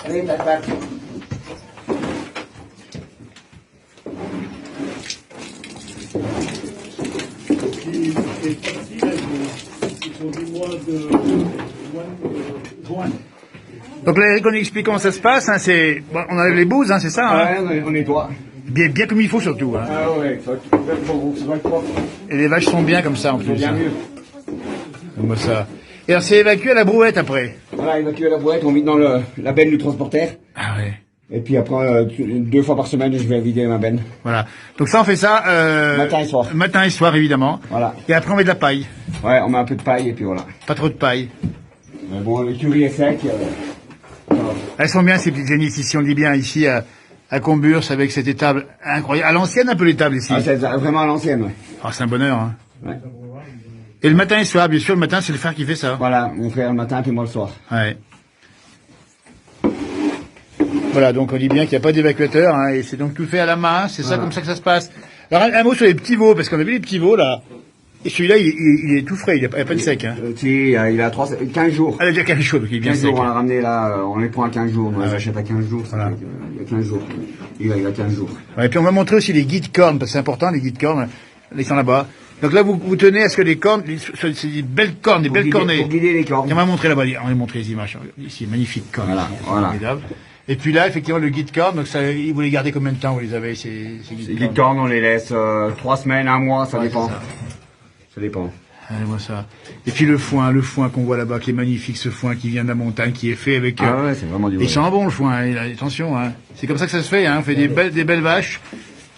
Allez, tac, tac. Les parties, là, ils sont du mois de juin. Donc là, Eric, on explique comment ça se passe. Hein, c'est, bon, on enlève les bouses, hein, c'est ça. Hein, Ouais, on nettoie. bien comme il faut surtout. Hein. Ah ouais, ça va être propre. Et les vaches sont bien comme ça en plus. Bien Hein. mieux. Comme ça. Et alors c'est évacué à la brouette après. Voilà, évacuer la boîte, on vide dans la benne du transporteur. Ah ouais. Et puis après, 2 fois par semaine, je vais vider ma benne. Voilà. Donc ça, on fait ça Matin et soir. Matin et soir, évidemment. Voilà. Et après, on met de la paille. Ouais, on met un peu de paille et puis voilà. Pas trop de paille. Mais bon, l'écurie est sec. Voilà. Elles sont bien ces petites génisses ici. On dit bien ici à Comburs avec cette étable incroyable. À l'ancienne un peu l'étable ici. Ah, c'est vraiment à l'ancienne, ouais. Ah, c'est un bonheur. Hein. Ouais. Et le matin et soir, bien sûr, le matin, c'est le frère qui fait ça. Voilà, mon frère le matin puis moi le soir. Ouais. Voilà, donc on dit bien qu'il n'y a pas d'évacuateur, hein, et c'est donc tout fait à la main, c'est ça comme ça que ça se passe. Alors un mot sur les petits veaux, parce qu'on a vu les petits veaux là, et celui-là il est tout frais, il n'y a pas de sec. Hein. Si, il a 15 jours. Ah, il a déjà 15 jours, donc il est bien 15 sec. jours, on l'a Hein. ramené là, on les prend à 15 jours, on les ouais. achète à 15 jours, ça Voilà. fait il y a 15 jours. Il a 15 jours. Ouais, et puis on va montrer aussi les guides cornes, parce que c'est important les guides cornes, ils sont là-bas. Donc là vous tenez à ce que les cornes, c'est des belles cornes, des belles cornées. Pour guider les cornes. Et on va montrer là-bas, on va montrer les images, ici, magnifiques cornes. Voilà, voilà. Formidables. Et puis là, effectivement, le guide corne, donc ça, vous les gardez combien de temps, vous les avez, ces guides Les cornes, on les laisse 3 semaines, 1 mois, ça Ouais, dépend. c'est ça. Ça dépend. Allez, moi ça. Et puis le foin qu'on voit là-bas, qui est magnifique, ce foin qui vient de la montagne, qui est fait avec... Ah ouais, c'est vraiment du il vrai. sent bon le foin, hein, attention, hein. C'est comme ça que ça se fait, hein. On fait des belles vaches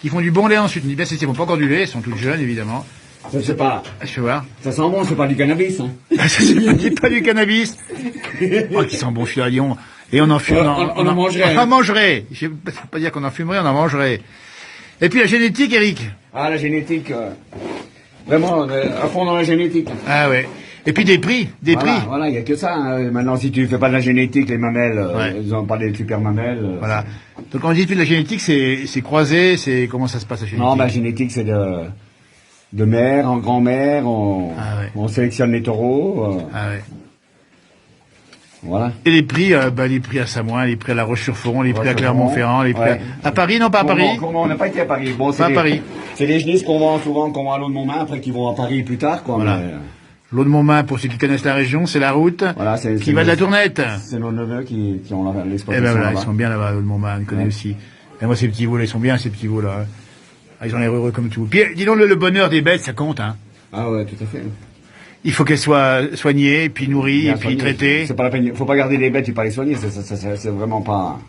qui font du bon lait ensuite. On dit bien, c'est bon, pas encore du lait, elles sont toutes jeunes, évidemment. Ça, c'est pas, Je vais voir. ça sent bon, c'est pas du cannabis, hein. Ça, c'est pas du cannabis. Oh, qui sent bon celui-là, Lyon. Et on en fume. On en mangerait. On en mangerait. Je ne peux pas dire qu'on en fumerait, on en mangerait. Et puis la génétique, Eric. Ah, la génétique, vraiment, à fond dans la génétique. Ah ouais. Et puis des prix. Voilà, il y a que ça, hein. Maintenant, si tu fais pas de la génétique, les mamelles, Ouais. ils ont pas des super mamelles. Voilà. Donc quand on dit de la génétique, c'est croisé, c'est comment ça se passe la génétique? Non, la génétique, c'est de mère en grand-mère, Ah ouais. on sélectionne les taureaux, Ah ouais. voilà. Et les prix à Samoin, les prix à La Roche-sur-Foron, les prix à Clermont-Ferrand, les prix Ouais. à Paris, non pas à Paris. On n'a pas été à Paris. Bon, Pas à Paris. C'est les genisses qu'on vend souvent, qu'on vend à l'eau de Montmain, après qui vont à Paris plus tard, quoi. Voilà. Mais, L'eau de Montmain, pour ceux qui connaissent la région, c'est la route voilà, qui va de la Tournette. c'est nos neveux qui ont Eh l'exploitation ben voilà, là-bas. ils sont bien là-bas, l'eau de Montmain, on connaît Ouais. aussi. Et moi, ces petits veaux là, ils sont bien, ces petits veaux là. Ah, ils ont l'air heureux comme tout. Puis, dis donc, le bonheur des bêtes, ça compte, hein. Ah ouais, tout à fait. Il faut qu'elles soient soignées, puis nourries, Bien et puis soigné. traitées. C'est pas la peine, faut pas garder les bêtes et pas les soigner, c'est vraiment pas...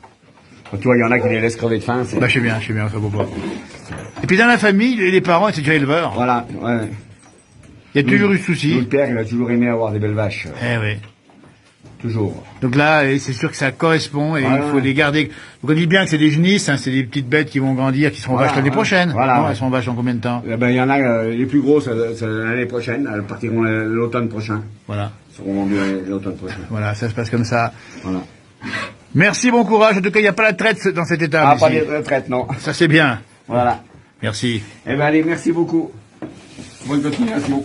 Tu vois, il y en a qui les laissent crever de faim, c'est... Bah, je sais bien, ça vaut pas. Et puis, dans la famille, les parents étaient déjà éleveurs. Voilà, ouais. Il y a toujours eu ce Nous, souci. le père, il a toujours aimé avoir des belles vaches. Eh oui. Toujours. Donc là, c'est sûr que ça correspond, et Voilà. il faut les garder. Donc on dit bien que c'est des genisses, hein, c'est des petites bêtes qui vont grandir, qui seront Voilà, vaches l'année ouais. prochaine. Voilà, Non, ouais. elles seront vaches en combien de temps? Eh ben, il y en a, les plus grosses, c'est l'année prochaine, elles partiront l'automne prochain. Voilà. Elles seront vendues l'automne prochain. Voilà, ça se passe comme ça. Voilà. Merci, bon courage. En tout cas, il n'y a pas la traite dans cette étape. Ah, pas ici. les retraites, non. Ça, c'est bien. Voilà. Merci. Eh ben, allez, merci beaucoup. Bonne continuation.